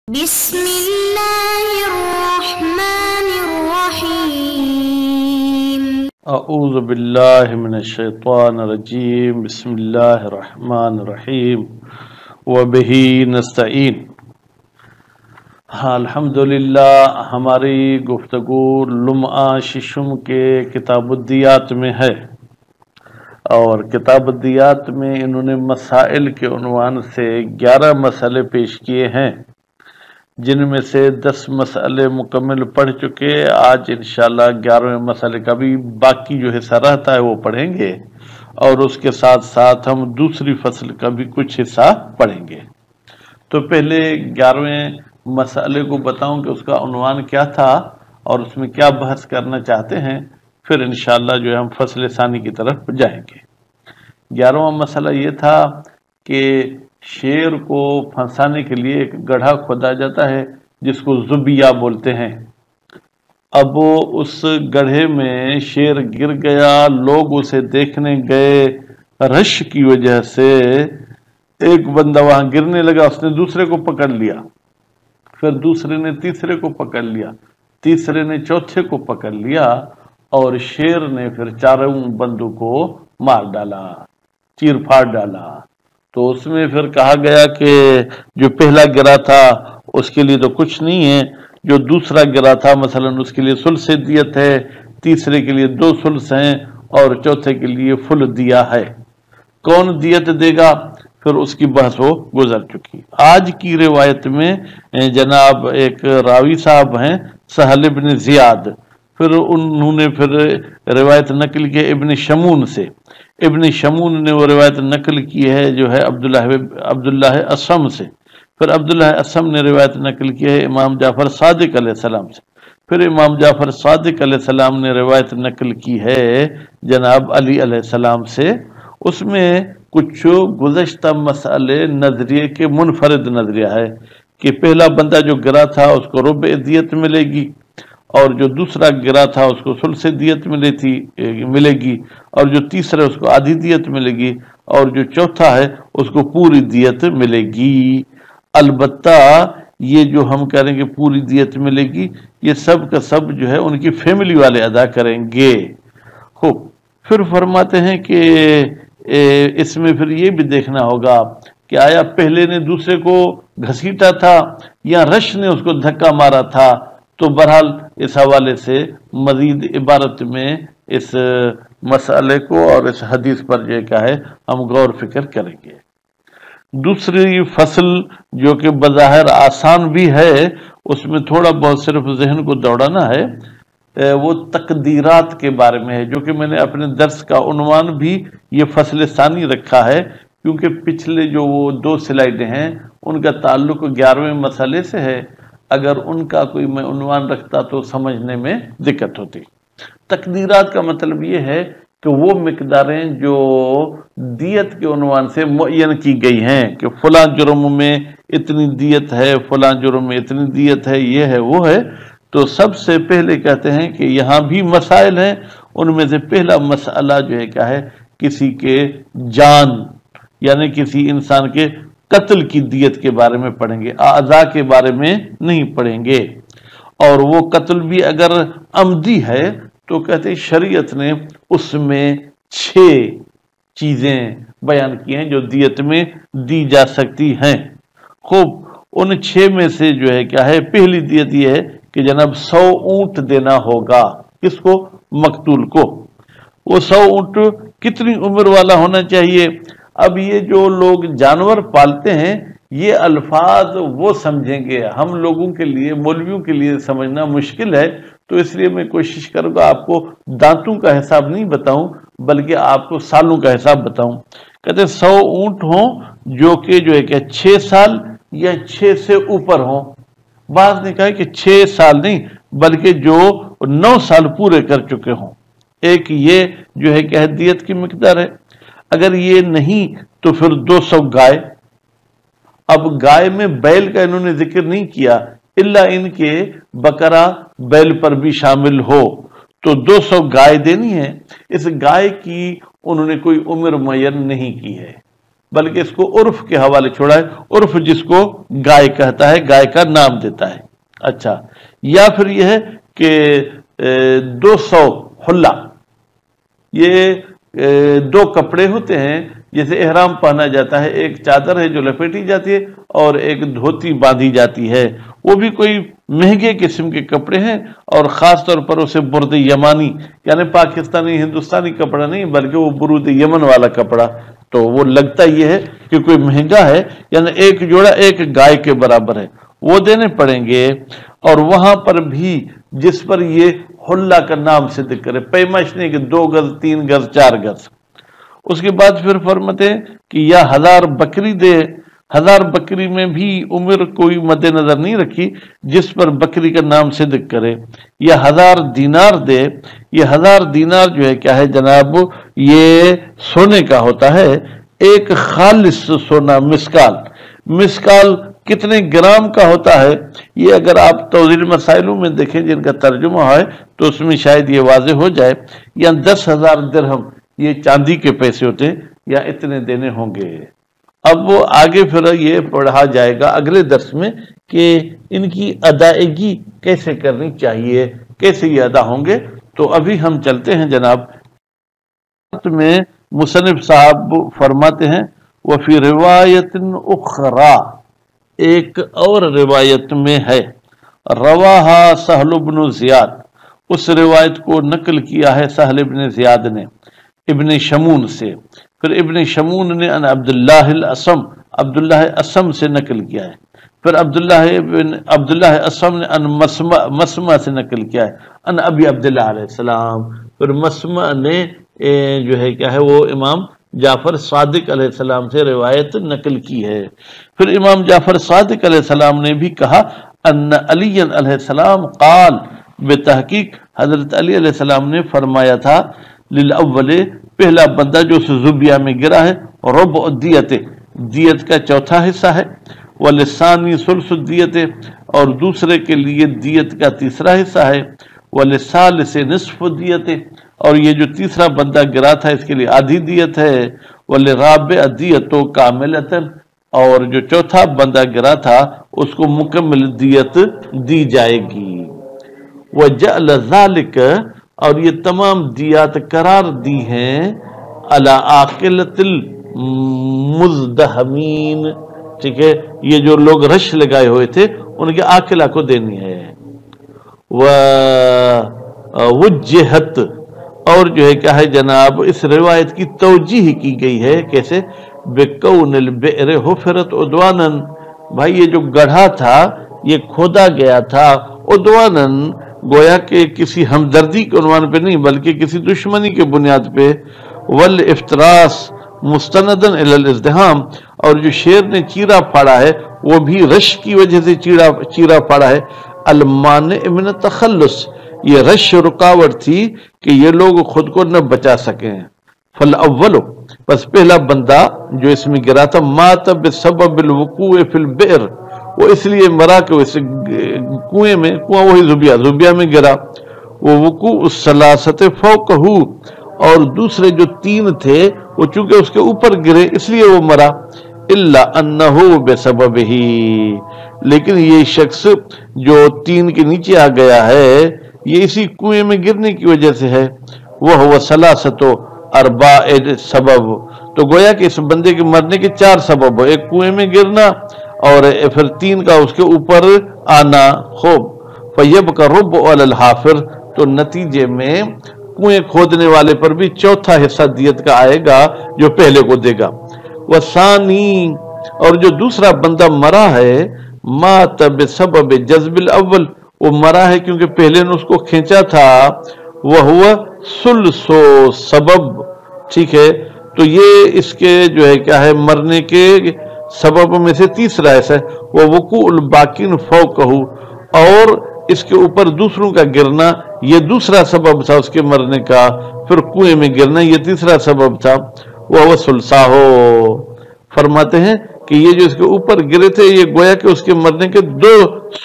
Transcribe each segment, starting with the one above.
بسم الله الرحمن الرحيم اعوذ باللہ من الشیطان الرجیم بسم اللہ الرحمن الرحیم وبہ نستعین۔ الحمدللہ ہماری گفتگو لمعہ ششم کے کتاب الدیات میں ہے، اور کتاب الدیات میں انہوں نے مسائل کے عنوان سے 11 مسئلے پیش کیے ہیں، جن میں سے 10 مسئلے مکمل پڑھ چکے۔ آج انشاءاللہ 11ویں مسئلے کا بھی باقی جو حصہ رہتا ہے وہ پڑھیں گے، اور اس کے ساتھ ساتھ ہم دوسری فصل کا بھی کچھ حصہ پڑھیں گے۔ تو پہلے 11ویں مسئلے کو بتاؤں کہ اس کا عنوان کیا تھا اور اس میں کیا بحث کرنا چاہتے ہیں، پھر انشاءاللہ جو ہے ہم فصل ثانی کی طرف جائیں گے۔ 11واں مسئلہ یہ تھا کہ شیر کو پھنسانے کے لیے ایک گڑھا کھودا جاتا ہے جس کو زبیہ بولتے ہیں۔ اب اس گڑھے میں شیر گر گیا، لوگ اسے دیکھنے گئے، رش کی وجہ سے ایک بندہ وہاں گرنے لگا، اس نے دوسرے کو پکڑ لیا، پھر دوسرے نے تیسرے کو پکڑ لیا، تیسرے نے چوتھے کو پکڑ لیا، اور شیر نے پھر چاروں بندوں کو مار ڈالا، چیر پھاڑ ڈالا۔ تو اس میں پھر کہا گیا کہ جو پہلا گرا تھا اس کے لیے تو کچھ نہیں ہے، جو دوسرا گرا تھا مثلا اس کے لیے ثلث دیت ہے، تیسرے کے لیے 2 ثلث ہیں، اور چوتھے کے لیے فل دیا ہے۔ کون دیت دے گا پھر اس کی بحث وہ گزر چکی۔ آج کی روایت میں جناب ایک راوی صاحب ہیں سہل ابن زیاد، پھر انہوں نے پھر روایت نقل کی ابن شمون سے، ابن شمون نے وہ روایت نقل کی ہے جو ہے عبداللہ اسم سے، پھر عبداللہ اسم نے روایت نقل کی ہے امام جعفر صادق علیہ السلام سے، پھر امام جعفر صادق علیہ السلام نے روایت نقل کی ہے جناب علی علیہ السلام سے۔ اس میں کچھ گزشتہ مسئلے نظریے کے منفرد نظریہ ہے کہ پہلا بندہ جو گرا تھا اس کو ربع دیت ملے گی، اور جو دوسرا گرا تھا اس کو ثلث دیت ملے گی، اور جو تیسرا اس کو آدھی دیت ملے گی، اور جو چوتھا ہے اس کو پوری دیت ملے گی۔ البتہ یہ جو ہم کہہ رہے ہیں کہ پوری دیت ملے گی، یہ سب کا سب جو ہے ان کی فیملی والے ادا کریں گے۔ خوب، پھر فرماتے ہیں کہ اس میں پھر یہ بھی دیکھنا ہوگا کہ آیا پہلے نے دوسرے کو گھسیٹا تھا یا رش نے اس کو دھکا مارا تھا۔ تو بہرحال اس حوالے سے مزید عبارت میں اس مسئلے کو اور اس حدیث پر جو کیا ہے ہم غور فکر کریں گے۔ دوسری فصل جو کہ بظاہر آسان بھی ہے، اس میں تھوڑا بہت صرف ذہن کو دوڑانا ہے، وہ تقدیرات کے بارے میں ہے، جو کہ میں نے اپنے درس کا عنوان بھی یہ فصل ثانی رکھا ہے، کیونکہ پچھلے جو وہ 2 سلائیڈیں ہیں ان کا تعلق 11ویں مسئلے سے ہے۔ اگر ان کا کوئی میں عنوان رکھتا تو سمجھنے میں دقت ہوتی۔ تقدیرات کا مطلب یہ ہے کہ وہ مقداریں جو دیت کے عنوان سے معین کی گئی ہیں کہ فلاں جرم میں اتنی دیت ہے، فلاں جرم میں اتنی دیت ہے، یہ ہے وہ ہے۔ تو سب سے پہلے کہتے ہیں کہ یہاں بھی مسائل ہیں، ان میں سے پہلا مسئلہ جو ہے کیا ہے، کسی کے جان یعنی کسی انسان کے قتل کی دیت کے بارے میں پڑھیں گے، اعضاء کے بارے میں نہیں پڑھیں گے۔ اور وہ قتل بھی اگر عمدی ہے تو کہتے ہیں شریعت نے اس میں 6 چیزیں بیان کی ہیں جو دیت میں دی جا سکتی ہیں۔ خوب، ان 6 میں سے جو ہے کیا ہے، پہلی دیت یہ ہے کہ جناب 100 اونٹ دینا ہوگا۔ کس کو؟ مقتول کو۔ وہ 100 اونٹ کتنی عمر والا ہونا چاہیے؟ اب یہ جو لوگ جانور پالتے ہیں یہ الفاظ وہ سمجھیں گے، ہم لوگوں کے لیے، مولویوں کے لیے سمجھنا مشکل ہے، تو اس لیے میں کوشش کروں گا آپ کو دانتوں کا حساب نہیں بتاؤں بلکہ آپ کو سالوں کا حساب بتاؤں۔ کہتے ہیں 100 اونٹ ہوں جو کہ جو ہے کہ 6 سال یا 6 سے اوپر ہوں۔ بعض نے کہا کہ 6 سال نہیں بلکہ جو 9 سال پورے کر چکے ہوں۔ ایک یہ جو ہے کہ دیت کی مقدار ہے۔ اگر یہ نہیں تو پھر 200 گائے۔ اب گائے میں بیل کا انہوں نے ذکر نہیں کیا، الا ان کے بکرا بیل پر بھی شامل ہو، تو 200 گائے دینی ہے۔ اس گائے کی انہوں نے کوئی عمر معین نہیں کی ہے، بلکہ اس کو عرف کے حوالے چھوڑا ہے، عرف جس کو گائے کہتا ہے، گائے کا نام دیتا ہے۔ اچھا، یا پھر یہ ہے کہ 200 حلہ، یہ 2 کپڑے ہوتے ہیں جیسے احرام پہنا جاتا ہے، ایک چادر ہے جو لپیٹی جاتی ہے اور ایک دھوتی باندھی جاتی ہے، وہ بھی کوئی مہنگے قسم کے کپڑے ہیں، اور خاص طور پر اسے برد یمانی، یعنی پاکستانی ہندوستانی کپڑا نہیں بلکہ وہ برود یمن والا کپڑا، تو وہ لگتا یہ ہے کہ کوئی مہنگا ہے، یعنی ایک جوڑا ایک گائے کے برابر ہے، وہ دینے پڑیں گے۔ اور وہاں پر بھی جس پر یہ حلہ کا نام سے ذکر ہے، پیمائش نہیں کہ 2 گز 3 گز 4 گز۔ اس کے بعد پھر فرماتے ہیں کہ یا 1000 بکری دے، 1000 بکری میں بھی عمر کوئی مد نظر نہیں رکھی، جس پر بکری کا نام سے ذکر کرے، یا 1000 دینار دے۔ یہ 1000 دینار جو ہے کیا ہے جناب، یہ سونے کا ہوتا ہے، ایک خالص سونا، مسکال۔ مسکال کتنے گرام کا ہوتا ہے، یہ اگر آپ توضیح مسائلوں میں دیکھیں جن کا ترجمہ ہے تو اس میں شاید یہ واضح ہو جائے، یا 10,000 درہم، یہ چاندی کے پیسے ہوتے ہیں، یا اتنے دینے ہوں گے۔ اب وہ آگے پھر یہ پڑھا جائے گا اگلے درس میں کہ ان کی ادائیگی کیسے کرنی چاہیے، کیسے یہ ادا ہوں گے۔ تو ابھی ہم چلتے ہیں جناب میں، مصنف صاحب فرماتے ہیں وفی روایت اخرى، ایک اور روایت میں ہے، رواہا سہل بن زیاد، اس روایت کو نقل کیا ہے سہل بن زیاد نے ابن شمون سے، پھر ابن شمون نے ان عبداللہ الاسم، عبداللہ اسم سے نقل کیا ہے، پھر عبداللہ اسم نے ان مسمع سے نقل کیا ہے، ان ابی عبداللہ علیہ السلام، پھر مسمع نے جو ہے کیا ہے وہ امام جعفر صادق علیہ السلام سے روایت نقل کی ہے۔ پھر امام جعفر صادق علیہ السلام نے بھی کہا ان علی علیہ السلام قال، بتحقیق حضرت علی علیہ السلام نے فرمایا تھا، للاول، پہلا بندہ جو زبیہ میں گرا ہے، ربع دیت، دیت کا چوتھا حصہ ہے، ولثانی ثلث دیت، اور دوسرے کے لیے دیت کا تیسرا حصہ ہے، ولثالث نصف دیت، اور یہ جو تیسرا بندہ گرا تھا اس کے لیے آدھی دیت ہے، ولرابع دیت کاملۃ، اور جو چوتھا بندہ گرا تھا اس کو مکمل دیت دی جائے گی۔ وجعل ذلک، اور یہ تمام دیات قرار دی ہیں، علی عاقلۃ المزدحمین، ٹھیک ہے، یہ جو لوگ رش لگائے ہوئے تھے ان کے عاقلہ کو دینی ہے۔ وجہت، اور جو ہے کیا ہے جناب اس روایت کی توجیح کی گئی ہے، کیسے، بکون البئر حفرت عدوانا، بھائی یہ جو گڑھا تھا یہ کھودا گیا تھا عدوانا، گویا کہ کسی ہمدردی کے عنوان پہ نہیں بلکہ کسی دشمنی کے بنیاد پہ، والافتراس مستندن الی الازدحام، اور جو شیر نے چیرا پھاڑا ہے وہ بھی رش کی وجہ سے چیرا پھاڑا ہے، المانع من التخلص، یہ رش رکاوٹ تھی کہ یہ لوگ خود کو نہ بچا سکیں۔ فالاول، بس پہلا بندہ جو اس میں گرا تھا، مات بسبب الوقوع فی البئر، وہ اس لیے مرا کہ اس کنویں میں، کنواں وہی زبیہ میں گرا، وہ وقوع الثلاثۃ فوقہ، اور دوسرے جو 3 تھے وہ چونکہ اس کے اوپر گرے اس لیے وہ مرا، الا انہ بسببہ، لیکن یہ شخص جو 3 کے نیچے آ گیا ہے یہ اسی کنویں میں گرنے کی وجہ سے ہے، وہ ثلاثۃ ارباع سبب، تو گویا کہ اس بندے کے مرنے کے 4 سبب ہو، ایک کنویں میں گرنا اور پھر 3 کا اس کے اوپر آنا، خوب، فیبقى الربع علی الحافر، تو نتیجے میں کنویں کھودنے والے پر بھی چوتھا حصہ دیت کا آئے گا جو پہلے کو دے گا۔ وثانی، اور جو دوسرا بندہ مرا ہے، مات بسبب جذب الاول، وہ مرا ہے کیونکہ پہلے نے اس کو کھینچا تھا، وہو ثلث سبب، ٹھیک ہے، تو یہ اس کے جو ہے کیا ہے مرنے کے سبب میں سے تیسرا ایسا ہے، وہ وقوع الباقین فوقہ، اور اس کے اوپر دوسروں کا گرنا یہ دوسرا سبب تھا اس کے مرنے کا، پھر کنویں میں گرنا یہ تیسرا سبب تھا، وہ ثلثاہ، فرماتے ہیں کہ یہ جو اس کے اوپر گرے تھے یہ گویا کہ اس کے مرنے کے 2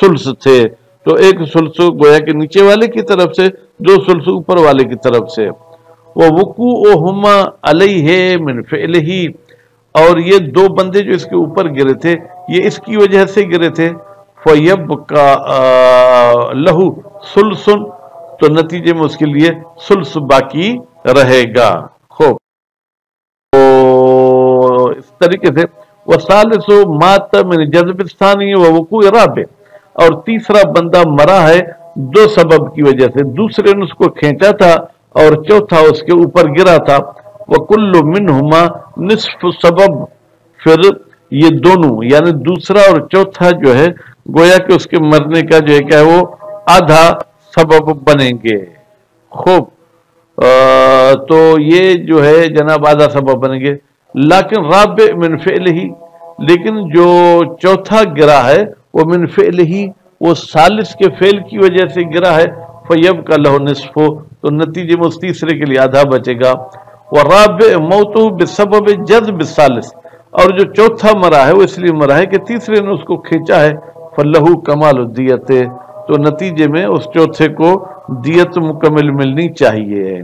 ثلث تھے، تو ایک ثلث گویا کہ نیچے والے کی طرف سے، 2 ثلث اوپر والے کی طرف سے، وَوُقُوعُهُمَا عَلَيْهِ مِنْ فِعْلِهِ، اور یہ دو بندے جو اس کے اوپر گرے تھے یہ اس کی وجہ سے گرے تھے، فَيَبْقَى لَهُ ثُلْثٌ، تو نتیجے میں اس کے لیے ثلث باقی رہے گا۔ خوب، تو اس طریقے سے وَثَالِثُ مَاتَ مِنْ جَذْبِ الثَّانِي وَوُقُوعِ الرَّابِعِ، اور تیسرا بندہ مرا ہے دو سبب کی وجہ سے، دوسرے نے اس کو کھینچا تھا اور چوتھا اس کے اوپر گرا تھا۔ وَكُلُّ مِنْهُمَا نِصْفُ سبب، پھر یہ دونوں یعنی دوسرا اور چوتھا جو ہے گویا کہ اس کے مرنے کا جو ہے کیا ہے وہ آدھا سبب بنیں گے۔ خوب، تو یہ جو ہے جناب آدھا سبب بنیں گے، لیکن رابع من فعلہ، لیکن جو چوتھا گرا ہے وہ من فعلہ، وہ ثالث کے فعل کی وجہ سے گرا ہے، فیبقى لہ نصف، تو نتیجے میں اس تیسرے کے لیے آدھا بچے گا۔ والرابع موتہ بسبب جذب الثالث، اور جو چوتھا مرا ہے وہ اس لیے مرا ہے کہ تیسرے نے اس کو کھینچا ہے، فلہ کمال الدیت، تو نتیجے میں اس چوتھے کو دیت مکمل ملنی چاہیے۔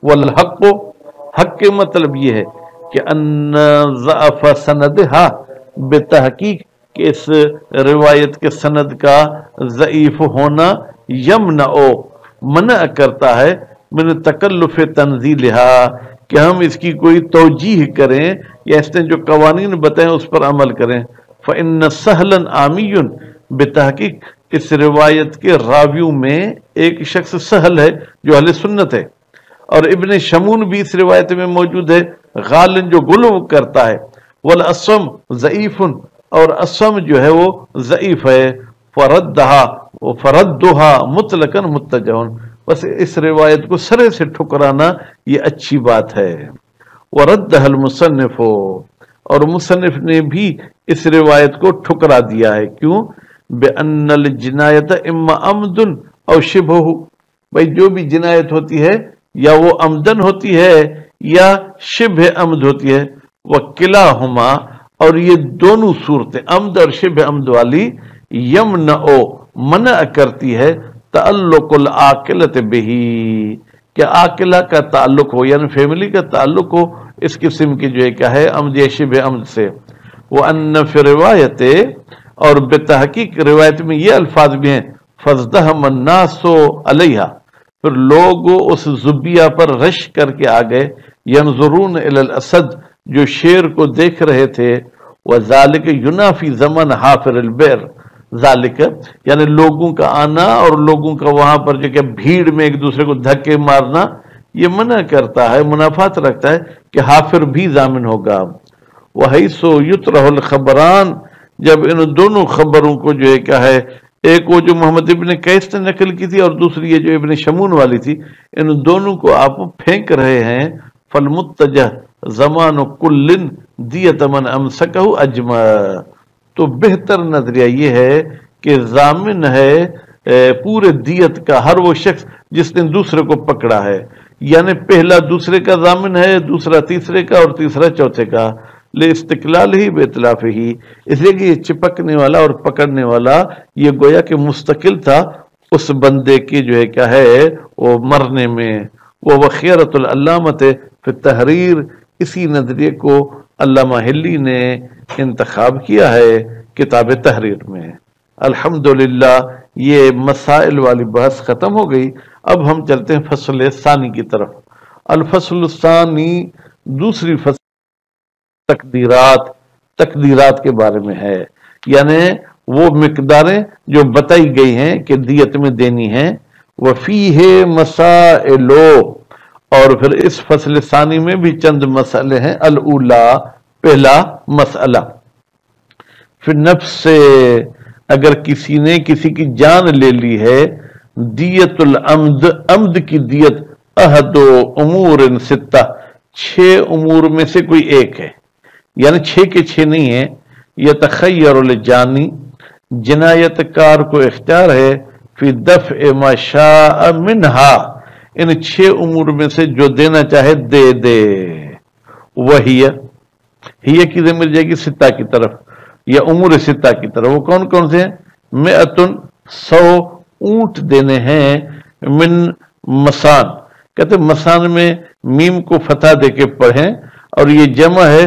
والحق، حق کے مطلب یہ ہے کہ ان ضعف سندھا، بتحقیق کہ اس روایت کے سند کا ضعیف ہونا یمنع، منع کرتا ہے من تکلف تنزیلہا، کہ ہم اس کی کوئی توجیح کریں یا اس نے جو قوانین بتائیں اس پر عمل کریں۔ فإن سہلا عامی، بتحقیق اس روایت کے راویوں میں ایک شخص سہل ہے جو اہل سنت ہے، اور ابن شمون بھی اس روایت میں موجود ہے، غالن جو غلو کرتا ہے، والاسم ضعیف، اور اسم جو ہے وہ ضعیف ہے، فردھا مطلقا متجہ، بس اس روایت کو سرے سے ٹھکرانا یہ اچھی بات ہے۔ وردہ المصنف، اور مصنف نے بھی اس روایت کو ٹھکرا دیا ہے، کیوں؟ بأن الجنایت اما عمد او شبہ، بھائی جو بھی جنایت ہوتی ہے یا وہ عمدن ہوتی ہے یا شبہ عمد ہوتی ہے، وکلاہما، اور یہ دونوں صورتیں عمد اور شبہ عمد والی، یمنع، منع کرتی ہے تعلق العاقلۃ بہی، کہ عاقلہ کا تعلق ہو یعنی فیملی کا تعلق ہو اس قسم کی جو ہے کیا ہے عمد یا شبہ عمد سے۔ وَأَنَّ فِي روایت، اور بتحقیق روایت میں یہ الفاظ بھی ہیں، فَازْدَحَمَ النَّاسُ عَلَيْهَا، پھر لوگ اس زبیہ پر رش کر کے آ گئے، ينظرون إلى الاسد، جو شیر کو دیکھ رہے تھے، وَذَلِكَ يُنَافِي زَمَنَ حَافِرِ الْبِئْرِ، ذالک یعنی لوگوں کا آنا اور لوگوں کا وہاں پر جو کہ بھیڑ میں ایک دوسرے کو دھکے مارنا، یہ منع کرتا ہے، منافات رکھتا ہے کہ حافر بھی ضامن ہوگا۔ وَحَيْثُ يُطْرَحُ الْخَبَرَانِ، جب ان دونوں خبروں کو جو ہے کیا ہے، ایک وہ جو محمد ابن قیس نے نقل کی تھی اور دوسری یہ جو ابن شمون والی تھی، ان دونوں کو آپ پھینک رہے ہیں، فالمتجہ زمان کل دیت من امسکہ اجمع، تو بہتر نظریہ یہ ہے کہ ضامن ہے پورے دیت کا ہر وہ شخص جس نے دوسرے کو پکڑا ہے، یعنی پہلا دوسرے کا ضامن ہے، دوسرا تیسرے کا، اور تیسرا چوتھے کا، لے استقلال ہی بے اطلاف ہی، اس لیے کہ یہ چپکنے والا اور پکڑنے والا یہ گویا کہ مستقل تھا اس بندے کی جو ہے کیا ہے وہ مرنے میں۔ وہ وخیرۃ العلامت فی التحریر، اسی نظریے کو علامہ ہلی نے انتخاب کیا ہے کتاب تحریر میں۔ الحمدللہ یہ مسائل والی بحث ختم ہو گئی، اب ہم چلتے ہیں فصل ثانی کی طرف۔ الفصل الثانی، دوسری فصل تقدیرات کے بارے میں ہے، یعنی وہ مقداریں جو بتائی گئی ہیں کہ دیت میں دینی ہیں۔ وفیہ مسائل، اور پھر اس فصل ثانی میں بھی چند مسئلے ہیں۔ الاولا، پہلا مسئلہ، فی النفس سے، اگر کسی نے کسی کی جان لے لی ہے، دیت العمد، عمد کی دیت، احد امور ستہ، 6 امور میں سے کوئی ایک ہے، یعنی 6 کے 6 نہیں ہے۔ یتخیر الجانی، جنایت کار کو اختیار ہے، فی دفع ما شاء منہا، ان 6 امور میں سے جو دینا چاہے دے دے۔ وہی ہی کی ضمیر جائے گی ستہ کی طرف یا امور ستہ کی طرف۔ وہ کون کون سے ہیں؟ مئتن، 100 اونٹ دینے ہیں، من مسان، کہتے مسان میں میم کو فتح دے کے پڑھیں، اور یہ جمع ہے